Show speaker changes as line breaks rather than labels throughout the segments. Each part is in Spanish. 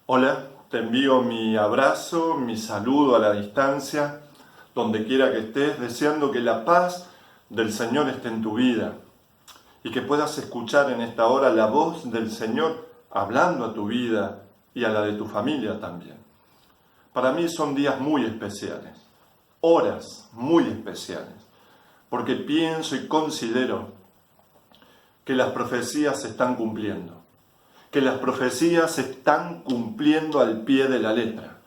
Hola, te envío mi abrazo, mi saludo a la distancia, donde quiera que estés, deseando que la paz del Señor esté en tu vida y que puedas escuchar en esta hora la voz del Señor hablando a tu vida y a la de tu familia también. Para mí son días muy especiales, horas muy especiales, porque pienso y considero que las profecías se están cumpliendo, que las profecías se están cumpliendo al pie de la letra.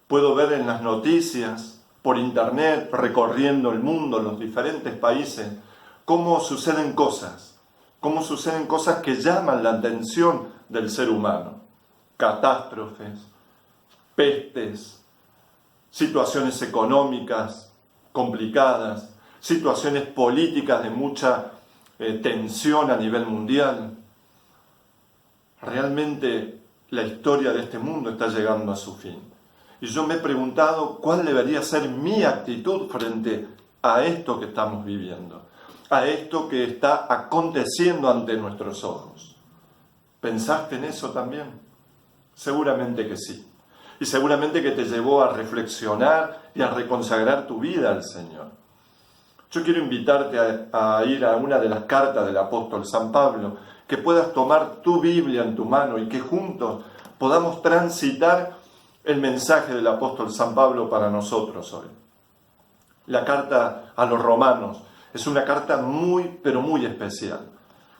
Puedo ver en las noticias, por internet, recorriendo el mundo, los diferentes países, cómo suceden cosas que llaman la atención del ser humano. Catástrofes, pestes, situaciones económicas complicadas, situaciones políticas de mucha tensión a nivel mundial. Realmente la historia de este mundo está llegando a su fin. Y yo me he preguntado cuál debería ser mi actitud frente a esto que estamos viviendo, a esto que está aconteciendo ante nuestros ojos. ¿Pensaste en eso también? Seguramente que sí. Y seguramente que te llevó a reflexionar y a reconsagrar tu vida al Señor. Yo quiero invitarte a ir a una de las cartas del apóstol San Pablo, que puedas tomar tu Biblia en tu mano y que juntos podamos transitar el mensaje del apóstol San Pablo para nosotros hoy. La carta a los Romanos es una carta muy, pero muy especial,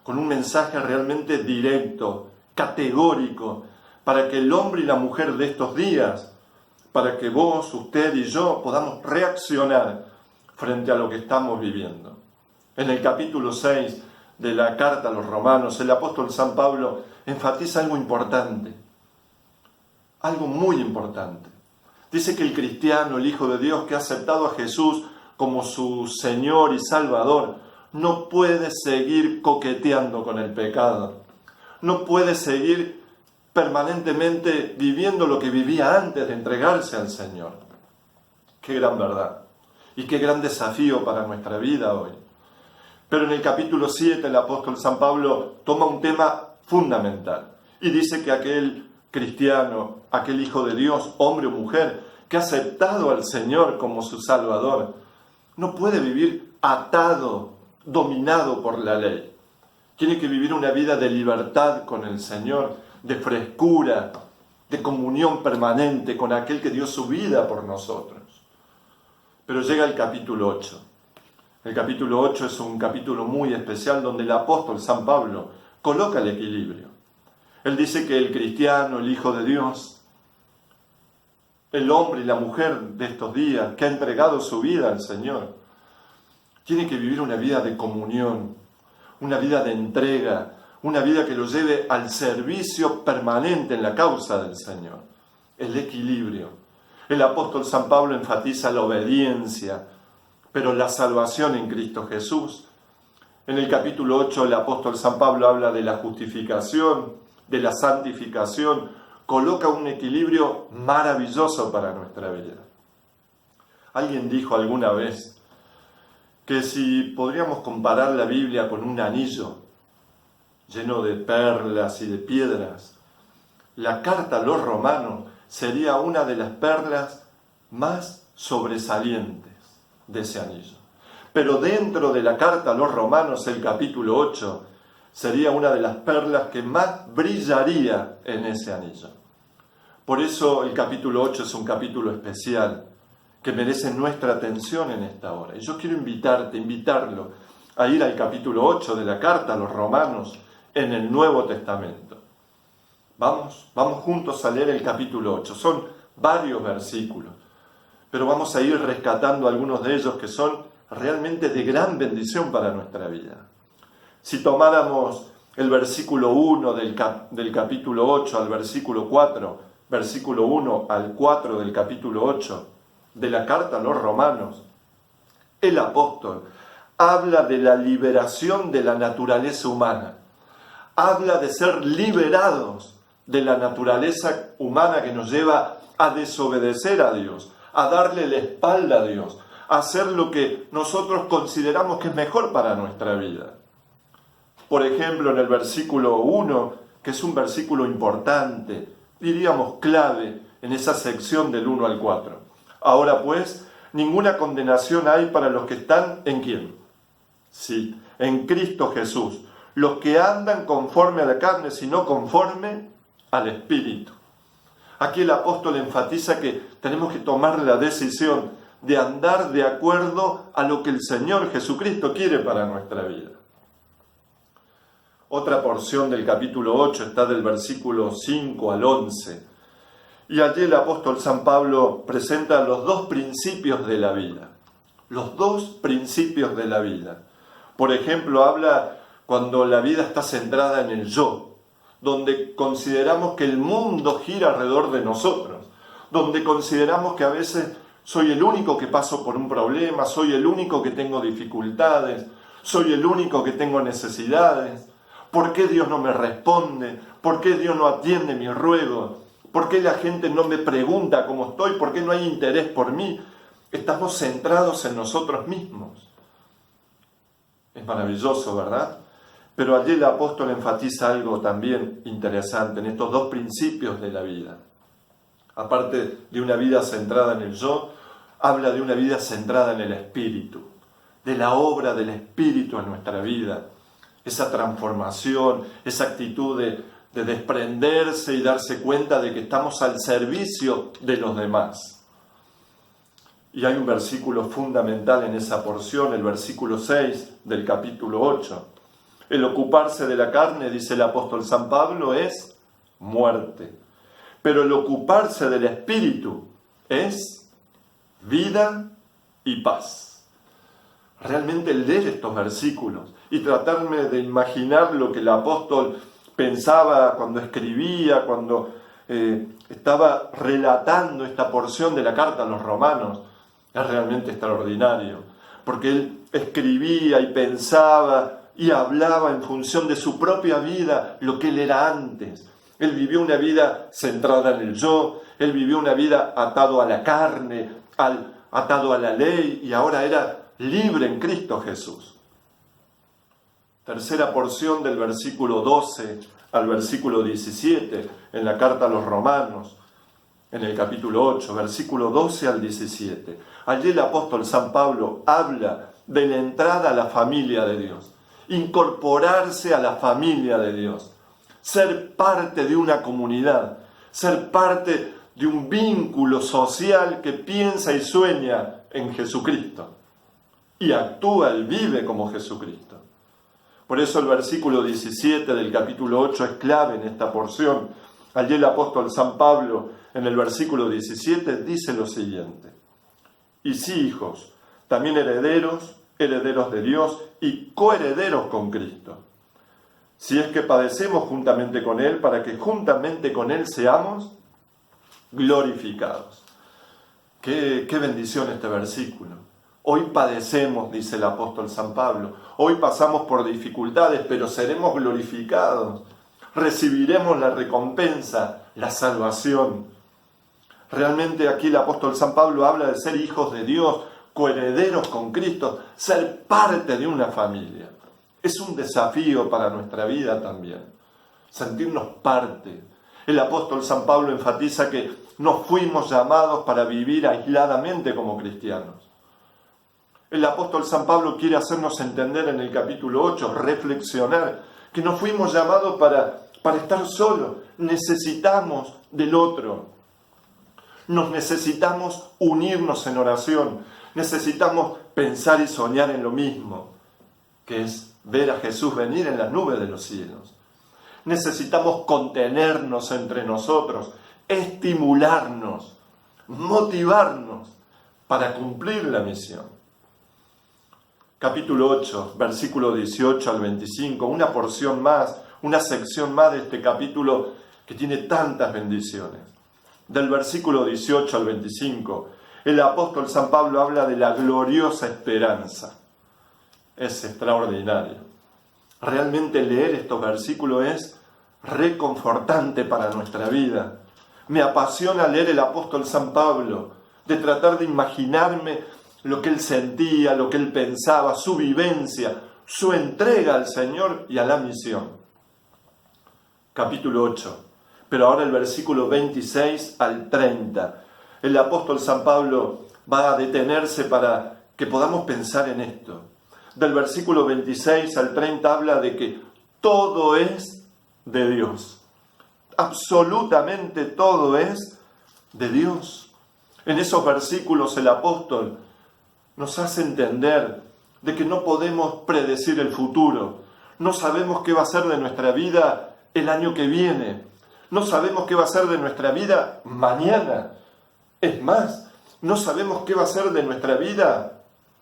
con un mensaje realmente directo, categórico, para que el hombre y la mujer de estos días, para que vos, usted y yo podamos reaccionar frente a lo que estamos viviendo. En el capítulo 6 de la carta a los Romanos, el apóstol San Pablo enfatiza algo importante, algo muy importante. Dice que el cristiano, el Hijo de Dios, que ha aceptado a Jesús como su Señor y Salvador, no puede seguir coqueteando con el pecado. No puede seguir permanentemente viviendo lo que vivía antes de entregarse al Señor. Qué gran verdad y qué gran desafío para nuestra vida hoy. Pero en el capítulo 7 el apóstol San Pablo toma un tema fundamental y dice que aquel cristiano, aquel Hijo de Dios, hombre o mujer, que ha aceptado al Señor como su Salvador, no puede vivir atado, dominado por la ley. Tiene que vivir una vida de libertad con el Señor, de frescura, de comunión permanente con aquel que dio su vida por nosotros. Pero llega el capítulo 8. El capítulo 8 es un capítulo muy especial donde el apóstol San Pablo coloca el equilibrio. Él dice que el cristiano, el Hijo de Dios, el hombre y la mujer de estos días, que ha entregado su vida al Señor, tiene que vivir una vida de comunión, una vida de entrega, una vida que lo lleve al servicio permanente en la causa del Señor. El equilibrio. El apóstol San Pablo enfatiza la obediencia, pero la salvación en Cristo Jesús. En el capítulo 8 el apóstol San Pablo habla de la justificación, de la santificación, coloca un equilibrio maravilloso para nuestra vida. Alguien dijo alguna vez que si podríamos comparar la Biblia con un anillo lleno de perlas y de piedras, la carta a los Romanos sería una de las perlas más sobresalientes de ese anillo. Pero dentro de la carta a los Romanos, el capítulo 8, sería una de las perlas que más brillaría en ese anillo. Por eso el capítulo 8 es un capítulo especial, que merece nuestra atención en esta hora. Y yo quiero invitarlo a ir al capítulo 8 de la carta a los Romanos en el Nuevo Testamento. Vamos juntos a leer el capítulo 8. Son varios versículos, pero vamos a ir rescatando algunos de ellos que son realmente de gran bendición para nuestra vida. Si tomáramos el versículo 1 del capítulo 8 al versículo 4, versículo 1 al 4 del capítulo 8 de la carta a los Romanos, el apóstol habla de la liberación de la naturaleza humana. Habla de ser liberados de la naturaleza humana que nos lleva a desobedecer a Dios, a darle la espalda a Dios, a hacer lo que nosotros consideramos que es mejor para nuestra vida. Por ejemplo, en el versículo 1, que es un versículo importante, diríamos, clave en esa sección del 1 al 4. Ahora pues, ninguna condenación hay para los que están ¿en quién? Sí, en Cristo Jesús. Los que andan conforme a la carne, sino conforme al Espíritu. Aquí el apóstol enfatiza que tenemos que tomar la decisión de andar de acuerdo a lo que el Señor Jesucristo quiere para nuestra vida. Otra porción del capítulo 8 está del versículo 5 al 11. Y allí el apóstol San Pablo presenta los dos principios de la vida. Los dos principios de la vida. Por ejemplo, habla cuando la vida está centrada en el yo, donde consideramos que el mundo gira alrededor de nosotros, donde consideramos que a veces soy el único que paso por un problema, soy el único que tengo dificultades, soy el único que tengo necesidades. ¿Por qué Dios no me responde? ¿Por qué Dios no atiende mi ruego? ¿Por qué la gente no me pregunta cómo estoy? ¿Por qué no hay interés por mí? Estamos centrados en nosotros mismos. Es maravilloso, ¿verdad? Pero allí el apóstol enfatiza algo también interesante en estos dos principios de la vida. Aparte de una vida centrada en el yo, habla de una vida centrada en el Espíritu, de la obra del Espíritu en nuestra vida, esa transformación, esa actitud de desprenderse y darse cuenta de que estamos al servicio de los demás. Y hay un versículo fundamental en esa porción, el versículo 6 del capítulo 8. El ocuparse de la carne, dice el apóstol San Pablo, es muerte. Pero el ocuparse del Espíritu es vida y paz. Realmente leer estos versículos y tratarme de imaginar lo que el apóstol pensaba cuando escribía, cuando estaba relatando esta porción de la carta a los romanos, es realmente extraordinario. Porque él escribía y pensaba y hablaba en función de su propia vida, lo que él era antes. Él vivió una vida centrada en el yo, él vivió una vida atado a la carne, atado a la ley, y ahora era libre en Cristo Jesús. Tercera porción del versículo 12 al versículo 17, en la carta a los Romanos, en el capítulo 8, versículo 12 al 17. Allí el apóstol San Pablo habla de la entrada a la familia de Dios, incorporarse a la familia de Dios, ser parte de una comunidad, ser parte de un vínculo social que piensa y sueña en Jesucristo y actúa y vive como Jesucristo. Por eso el versículo 17 del capítulo 8 es clave en esta porción. Allí el apóstol San Pablo, en el versículo 17, dice lo siguiente: y sí, hijos, también herederos de Dios y coherederos con Cristo, si es que padecemos juntamente con Él, para que juntamente con Él seamos glorificados. Qué bendición este versículo. Hoy padecemos, dice el apóstol San Pablo, hoy pasamos por dificultades, pero seremos glorificados, recibiremos la recompensa, la salvación. Realmente aquí el apóstol San Pablo habla de ser hijos de Dios, coherederos con Cristo, ser parte de una familia. Es un desafío para nuestra vida también, sentirnos parte. El apóstol San Pablo enfatiza que no fuimos llamados para vivir aisladamente como cristianos. El apóstol San Pablo quiere hacernos entender en el capítulo 8, reflexionar, que no fuimos llamados para estar solos. Necesitamos del otro. Nos necesitamos unirnos en oración. Necesitamos pensar y soñar en lo mismo, que es ver a Jesús venir en las nubes de los cielos. Necesitamos contenernos entre nosotros, estimularnos, motivarnos para cumplir la misión. Capítulo 8, versículo 18 al 25, una porción más, una sección más de este capítulo que tiene tantas bendiciones. Del versículo 18 al 25, el apóstol San Pablo habla de la gloriosa esperanza. Es extraordinario. Realmente leer estos versículos es reconfortante para nuestra vida. Me apasiona leer el apóstol San Pablo, de tratar de imaginarme lo que él sentía, lo que él pensaba, su vivencia, su entrega al Señor y a la misión. Capítulo 8. Pero ahora el versículo 26 al 30. El apóstol San Pablo va a detenerse para que podamos pensar en esto. Del versículo 26 al 30 habla de que todo es de Dios. Absolutamente todo es de Dios. En esos versículos el apóstol nos hace entender de que no podemos predecir el futuro. No sabemos qué va a ser de nuestra vida el año que viene. No sabemos qué va a ser de nuestra vida mañana. Es más, no sabemos qué va a ser de nuestra vida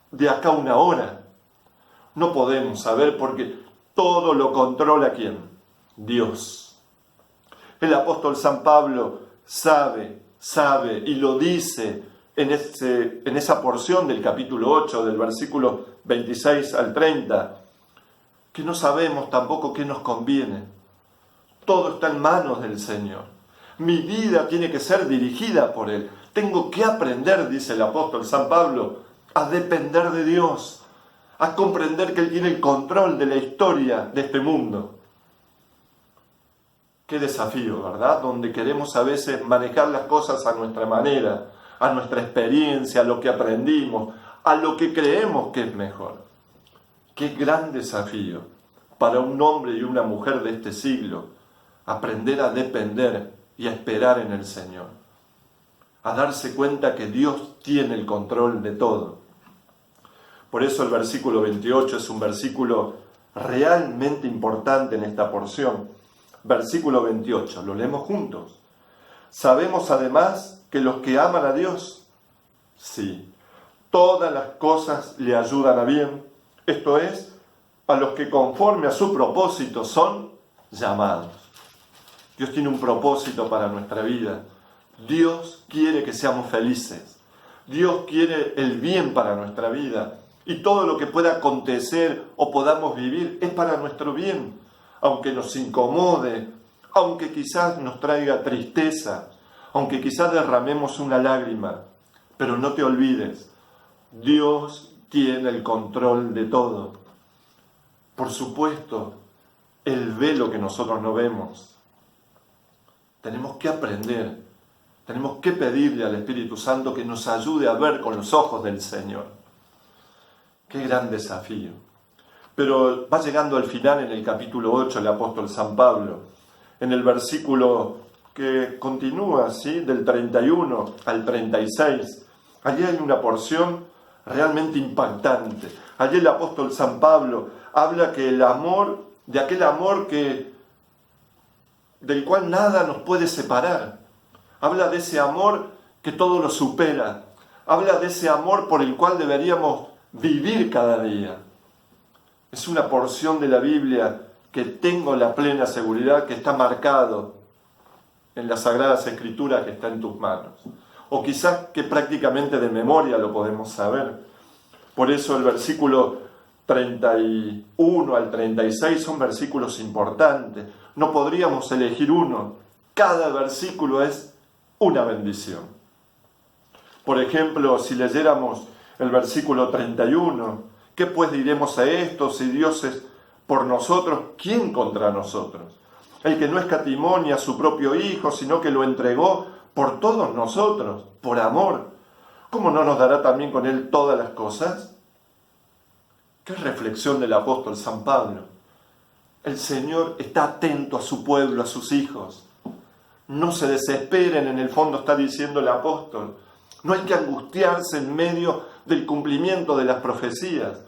de acá a una hora. No podemos saber porque todo lo controla ¿quién? Dios. El apóstol San Pablo sabe y lo dice en esa porción del capítulo 8, del versículo 26 al 30, que no sabemos tampoco qué nos conviene. Todo está en manos del Señor. Mi vida tiene que ser dirigida por Él. Tengo que aprender, dice el apóstol San Pablo, a depender de Dios, a comprender que Él tiene el control de la historia de este mundo. Qué desafío, ¿verdad? Donde queremos a veces manejar las cosas a nuestra manera, a nuestra experiencia, a lo que aprendimos, a lo que creemos que es mejor. Qué gran desafío para un hombre y una mujer de este siglo, aprender a depender y a esperar en el Señor, a darse cuenta que Dios tiene el control de todo. Por eso el versículo 28 es un versículo realmente importante en esta porción. Versículo 28, lo leemos juntos. Sabemos además que los que aman a Dios, sí, todas las cosas le ayudan a bien, esto es, a los que conforme a su propósito son llamados. Dios tiene un propósito para nuestra vida. Dios quiere que seamos felices. Dios quiere el bien para nuestra vida. Y todo lo que pueda acontecer o podamos vivir es para nuestro bien. Aunque nos incomode, aunque quizás nos traiga tristeza, aunque quizás derramemos una lágrima. Pero no te olvides, Dios tiene el control de todo. Por supuesto, Él ve lo que nosotros no vemos. Tenemos que aprender, tenemos que pedirle al Espíritu Santo que nos ayude a ver con los ojos del Señor. Qué gran desafío. Pero va llegando al final en el capítulo 8 el apóstol San Pablo, en el versículo que continúa, ¿sí?, del 31 al 36. Allí hay una porción realmente impactante. Allí el apóstol San Pablo habla que el amor, de aquel amor del cual nada nos puede separar. Habla de ese amor que todo lo supera. Habla de ese amor por el cual deberíamos vivir cada día. Es una porción de la Biblia que tengo la plena seguridad que está marcado en las Sagradas Escrituras que está en tus manos. O quizás que prácticamente de memoria lo podemos saber. Por eso el versículo 31 al 36 son versículos importantes. No podríamos elegir uno. Cada versículo es una bendición. Por ejemplo, si leyéramos el versículo 31, ¿qué pues diremos a esto? Si Dios es por nosotros, ¿quién contra nosotros? El que no escatimó ni a su propio Hijo, sino que lo entregó por todos nosotros, por amor. ¿Cómo no nos dará también con Él todas las cosas? Qué reflexión del apóstol San Pablo. El Señor está atento a su pueblo, a sus hijos. No se desesperen, en el fondo está diciendo el apóstol. No hay que angustiarse en medio del cumplimiento de las profecías.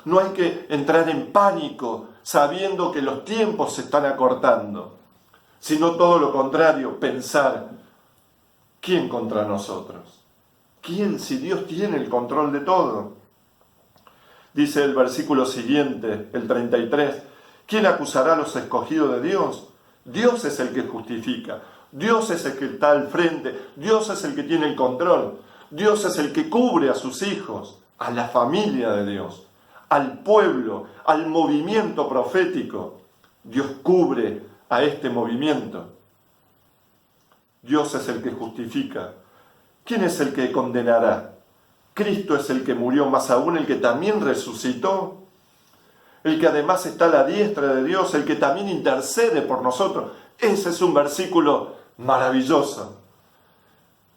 No hay que entrar en pánico sabiendo que los tiempos se están acortando, sino todo lo contrario, pensar, ¿quién contra nosotros? ¿Quién si Dios tiene el control de todo? Dice el versículo siguiente, el 33, ¿quién acusará a los escogidos de Dios? Dios es el que justifica, Dios es el que está al frente, Dios es el que tiene el control, Dios es el que cubre a sus hijos, a la familia de Dios, al pueblo, al movimiento profético. Dios cubre a este movimiento. Dios es el que justifica. ¿Quién es el que condenará? Cristo es el que murió, más aún el que también resucitó, el que además está a la diestra de Dios, el que también intercede por nosotros. Ese es un versículo maravilloso.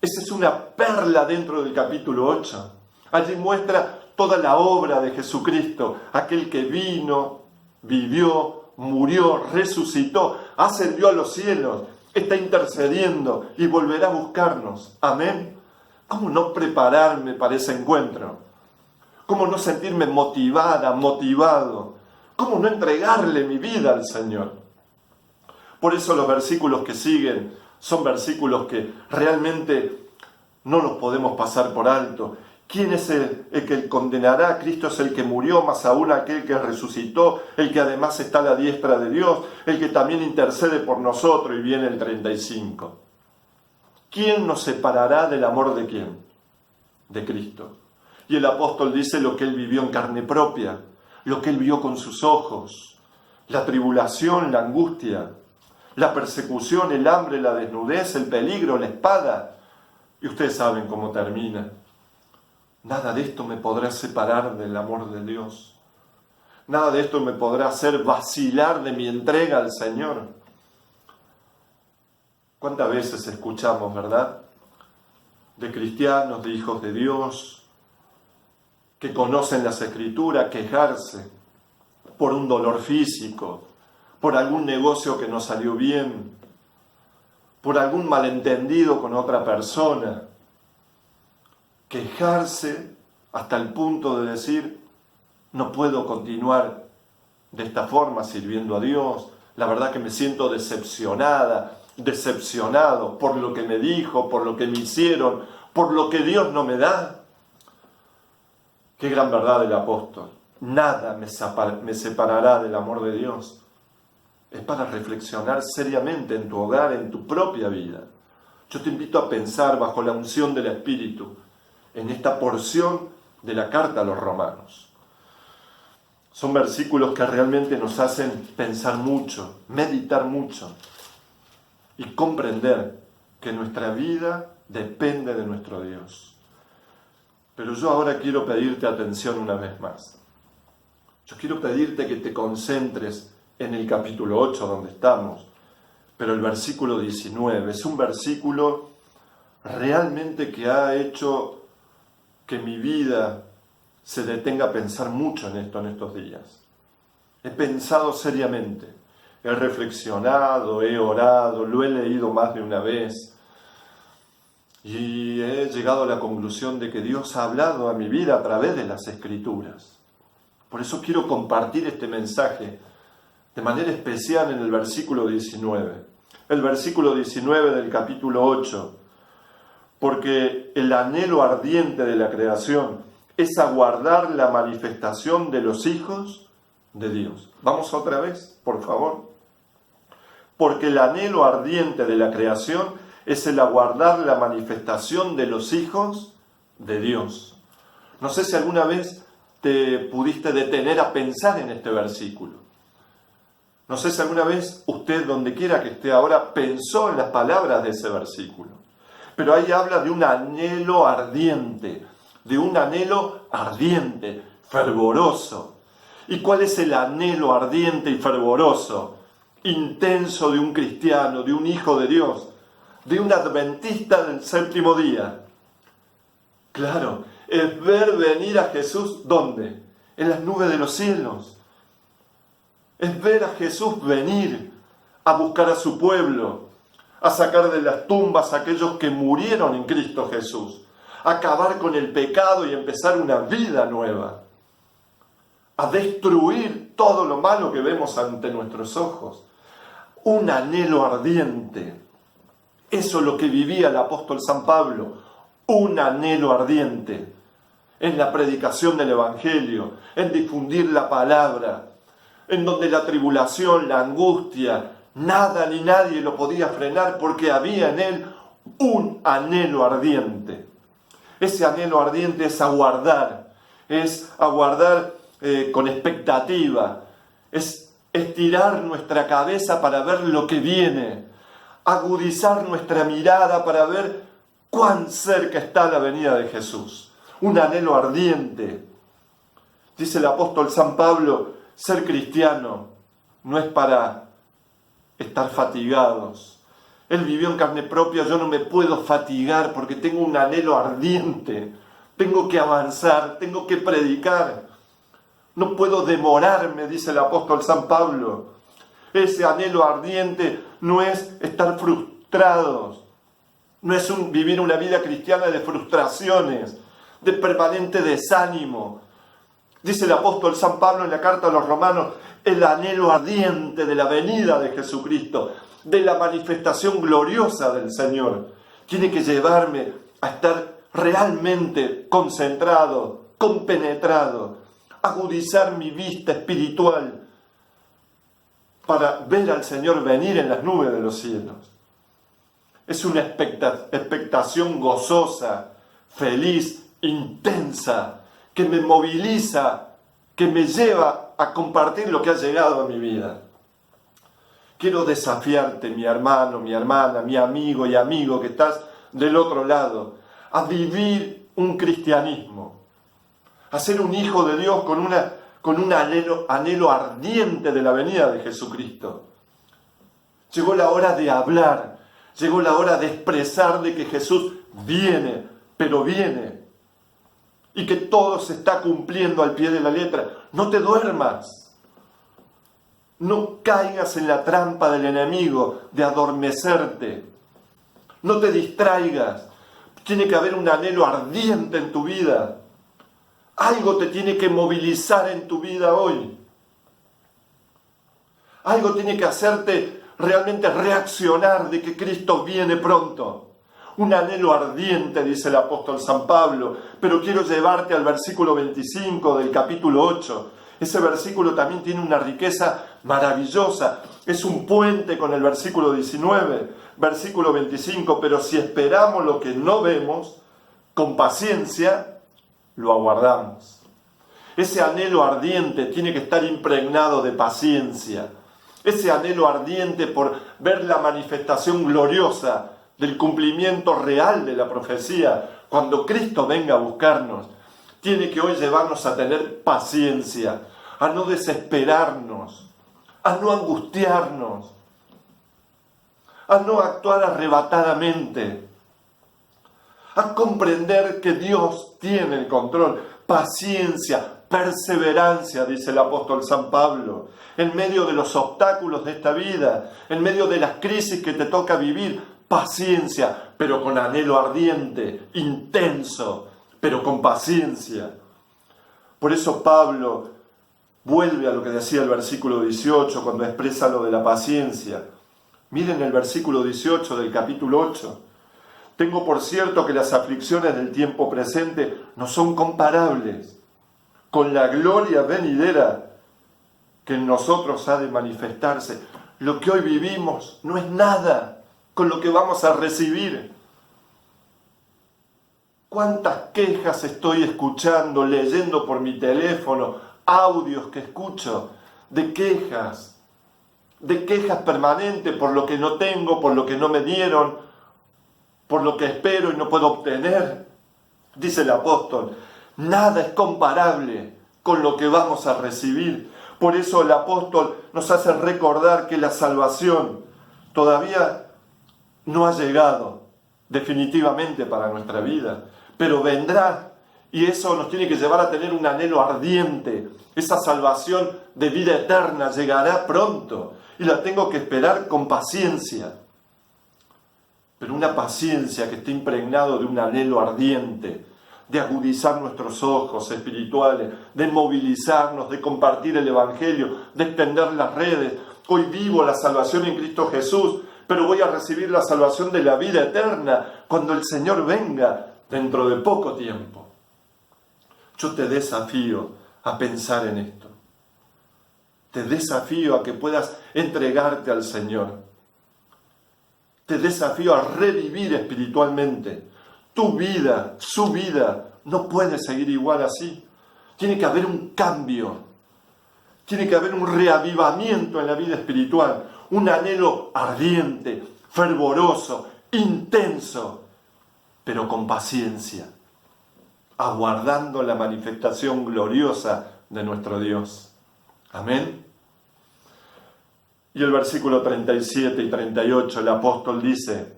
Esa es una perla dentro del capítulo 8. Allí muestra toda la obra de Jesucristo, aquel que vino, vivió, murió, resucitó, ascendió a los cielos, está intercediendo y volverá a buscarnos. Amén. ¿Cómo no prepararme para ese encuentro? ¿Cómo no sentirme motivada, motivado? ¿Cómo no entregarle mi vida al Señor? Por eso los versículos que siguen son versículos que realmente no los podemos pasar por alto. ¿Quién es el que condenará? Cristo es el que murió, más aún aquel que resucitó, el que además está a la diestra de Dios, el que también intercede por nosotros. Y viene el 35. ¿Quién nos separará del amor de quién? De Cristo. Y el apóstol dice lo que él vivió en carne propia, lo que él vio con sus ojos, la tribulación, la angustia, la persecución, el hambre, la desnudez, el peligro, la espada. Y ustedes saben cómo termina. Nada de esto me podrá separar del amor de Dios. Nada de esto me podrá hacer vacilar de mi entrega al Señor. ¿Cuántas veces escuchamos, verdad? De cristianos, de hijos de Dios, que conocen las Escrituras, quejarse por un dolor físico, por algún negocio que no salió bien, por algún malentendido con otra persona. Quejarse hasta el punto de decir, no puedo continuar de esta forma sirviendo a Dios. La verdad que me siento decepcionada, decepcionado por lo que me dijo, por lo que me hicieron, por lo que Dios no me da. Qué gran verdad del apóstol. Nada me separará del amor de Dios. Es para reflexionar seriamente en tu hogar, en tu propia vida. Yo te invito a pensar bajo la unción del Espíritu en esta porción de la carta a los Romanos. Son versículos que realmente nos hacen pensar mucho, meditar mucho y comprender que nuestra vida depende de nuestro Dios. Pero yo ahora quiero pedirte atención una vez más. Yo quiero pedirte que te concentres en el capítulo 8 donde estamos, pero el versículo 19 es un versículo realmente que ha hecho que mi vida se detenga a pensar mucho en esto en estos días. He pensado seriamente, he reflexionado, he orado, lo he leído más de una vez y he llegado a la conclusión de que Dios ha hablado a mi vida a través de las Escrituras. Por eso quiero compartir este mensaje de manera especial en el versículo 19. El versículo 19 del capítulo 8. Porque el anhelo ardiente de la creación es aguardar la manifestación de los hijos de Dios. Vamos otra vez, por favor. Porque el anhelo ardiente de la creación es el aguardar la manifestación de los hijos de Dios. No sé si alguna vez te pudiste detener a pensar en este versículo. No sé si alguna vez usted, donde quiera que esté ahora, pensó en las palabras de ese versículo. Pero ahí habla de un anhelo ardiente, fervoroso. ¿Y cuál es el anhelo ardiente y fervoroso, intenso de un cristiano, de un hijo de Dios, de un adventista del séptimo día? Claro, es ver venir a Jesús, ¿dónde? En las nubes de los cielos. Es ver a Jesús venir a buscar a su pueblo, a sacar de las tumbas a aquellos que murieron en Cristo Jesús, a acabar con el pecado y empezar una vida nueva, a destruir todo lo malo que vemos ante nuestros ojos. Un anhelo ardiente. Eso es lo que vivía el apóstol San Pablo, un anhelo ardiente en la predicación del Evangelio, en difundir la palabra, en donde la tribulación, la angustia, nada ni nadie lo podía frenar porque había en él un anhelo ardiente. Ese anhelo ardiente es aguardar con expectativa, es estirar nuestra cabeza para ver lo que viene, agudizar nuestra mirada para ver cuán cerca está la venida de Jesús. Un anhelo ardiente. Dice el apóstol San Pablo, ser cristiano no es para estar fatigados. Él vivió en carne propia, yo no me puedo fatigar porque tengo un anhelo ardiente. Tengo que avanzar, tengo que predicar. No puedo demorarme, dice el apóstol San Pablo. Ese anhelo ardiente no es estar frustrados, no es vivir una vida cristiana de frustraciones, de permanente desánimo. Dice el apóstol San Pablo en la carta a los Romanos, el anhelo ardiente de la venida de Jesucristo, de la manifestación gloriosa del Señor, tiene que llevarme a estar realmente concentrado, compenetrado, agudizar mi vista espiritual para ver al Señor venir en las nubes de los cielos. Es una expectación gozosa, feliz, intensa, que me moviliza, que me lleva a compartir lo que ha llegado a mi vida. Quiero desafiarte, mi hermano, mi hermana, mi amigo y amigo que estás del otro lado, a vivir un cristianismo, a ser un hijo de Dios con un anhelo ardiente de la venida de Jesucristo. Llegó la hora de hablar, llegó la hora de expresar de que Jesús viene, pero viene, y que todo se está cumpliendo al pie de la letra. No te duermas, no caigas en la trampa del enemigo de adormecerte, no te distraigas. Tiene que haber un anhelo ardiente en tu vida. Algo te tiene que movilizar en tu vida hoy. Algo tiene que hacerte realmente reaccionar de que Cristo viene pronto. Un anhelo ardiente, dice el apóstol San Pablo. Pero quiero llevarte al versículo 25 del capítulo 8. Ese versículo también tiene una riqueza maravillosa. Es un puente con el versículo 19. Versículo 25. Pero si esperamos lo que no vemos, con paciencia lo aguardamos. Ese anhelo ardiente tiene que estar impregnado de paciencia. Ese anhelo ardiente por ver la manifestación gloriosa del cumplimiento real de la profecía, cuando Cristo venga a buscarnos, tiene que hoy llevarnos a tener paciencia, a no desesperarnos, a no angustiarnos, a no actuar arrebatadamente, a comprender que Dios tiene el control. Paciencia, perseverancia, dice el apóstol San Pablo, en medio de los obstáculos de esta vida, en medio de las crisis que te toca vivir, paciencia, pero con anhelo ardiente, intenso, pero con paciencia. Por eso Pablo vuelve a lo que decía el versículo 18 cuando expresa lo de la paciencia. Miren el versículo 18 del capítulo 8. Tengo por cierto que las aflicciones del tiempo presente no son comparables con la gloria venidera que en nosotros ha de manifestarse. Lo que hoy vivimos no es nada con lo que vamos a recibir. ¿Cuántas quejas estoy escuchando, leyendo por mi teléfono, audios que escucho de quejas permanentes por lo que no tengo, por lo que no me dieron, por lo que espero y no puedo obtener? Dice el apóstol, nada es comparable con lo que vamos a recibir. Por eso el apóstol nos hace recordar que la salvación todavía no ha llegado definitivamente para nuestra vida, pero vendrá, y eso nos tiene que llevar a tener un anhelo ardiente. Esa salvación de vida eterna llegará pronto y la tengo que esperar con paciencia, pero una paciencia que esté impregnado de un anhelo ardiente, de agudizar nuestros ojos espirituales, de movilizarnos, de compartir el Evangelio, de extender las redes. Hoy vivo la salvación en Cristo Jesús, pero voy a recibir la salvación de la vida eterna cuando el Señor venga dentro de poco tiempo. Yo te desafío a pensar en esto. Te desafío a que puedas entregarte al Señor. Te desafío a revivir espiritualmente. Tu vida, su vida, no puede seguir igual así. Tiene que haber un cambio. Tiene que haber un reavivamiento en la vida espiritual. Un anhelo ardiente, fervoroso, intenso, pero con paciencia, aguardando la manifestación gloriosa de nuestro Dios. Amén. Y el versículo 37 y 38, el apóstol dice,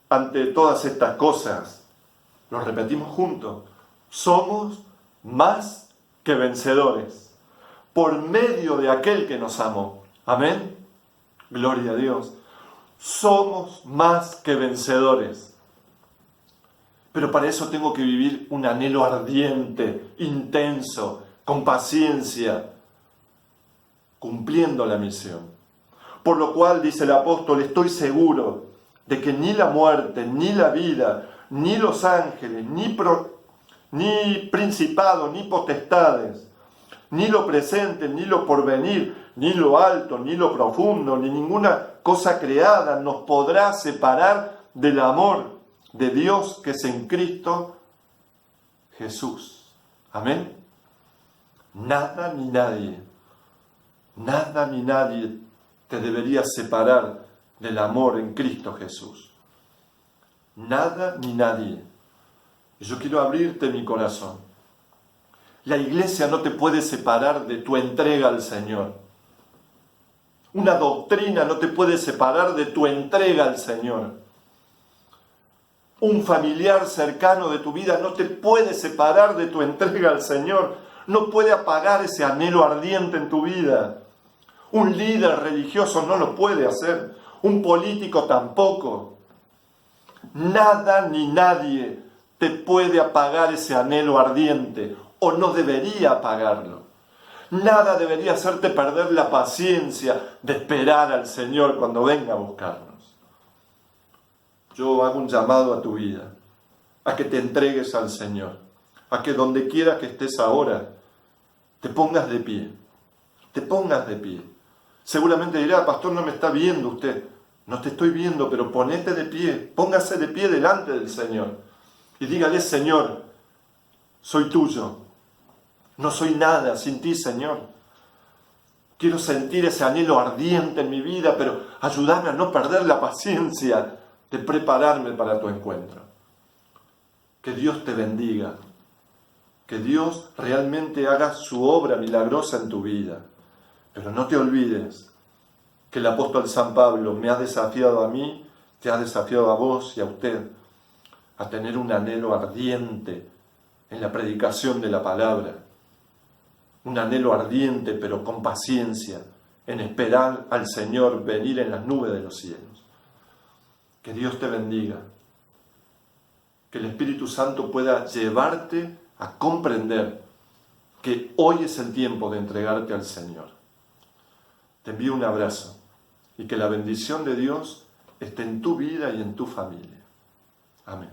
ante todas estas cosas, lo repetimos juntos, somos más que vencedores, por medio de aquel que nos amó. Amén. Gloria a Dios. Somos más que vencedores. Pero para eso tengo que vivir un anhelo ardiente, intenso, con paciencia, cumpliendo la misión. Por lo cual, dice el apóstol, estoy seguro de que ni la muerte, ni la vida, ni los ángeles, ni principados, ni potestades, ni lo presente, ni lo porvenir, ni lo alto, ni lo profundo, ni ninguna cosa creada nos podrá separar del amor de Dios que es en Cristo Jesús. Amén. Nada ni nadie te debería separar del amor en Cristo Jesús. Nada ni nadie. Y yo quiero abrirte mi corazón. La iglesia no te puede separar de tu entrega al Señor. Una doctrina no te puede separar de tu entrega al Señor. Un familiar cercano de tu vida no te puede separar de tu entrega al Señor. No puede apagar ese anhelo ardiente en tu vida. Un líder religioso no lo puede hacer. Un político tampoco. Nada ni nadie te puede apagar ese anhelo ardiente, o no debería apagarlo. Nada debería hacerte perder la paciencia de esperar al Señor cuando venga a buscarnos. Yo hago un llamado a tu vida, a que te entregues al Señor, a que donde quiera que estés ahora, te pongas de pie. Te pongas de pie. Seguramente dirá, pastor, no me está viendo usted. No te estoy viendo, pero ponete de pie, póngase de pie delante del Señor. Y dígale, Señor, soy tuyo. No soy nada sin ti, Señor. Quiero sentir ese anhelo ardiente en mi vida, pero ayúdame a no perder la paciencia de prepararme para tu encuentro. Que Dios te bendiga. Que Dios realmente haga su obra milagrosa en tu vida. Pero no te olvides que el apóstol San Pablo me ha desafiado a mí, te ha desafiado a vos y a usted a tener un anhelo ardiente en la predicación de la palabra. Un anhelo ardiente, pero con paciencia, en esperar al Señor venir en las nubes de los cielos. Que Dios te bendiga. Que el Espíritu Santo pueda llevarte a comprender que hoy es el tiempo de entregarte al Señor. Te envío un abrazo y que la bendición de Dios esté en tu vida y en tu familia. Amén.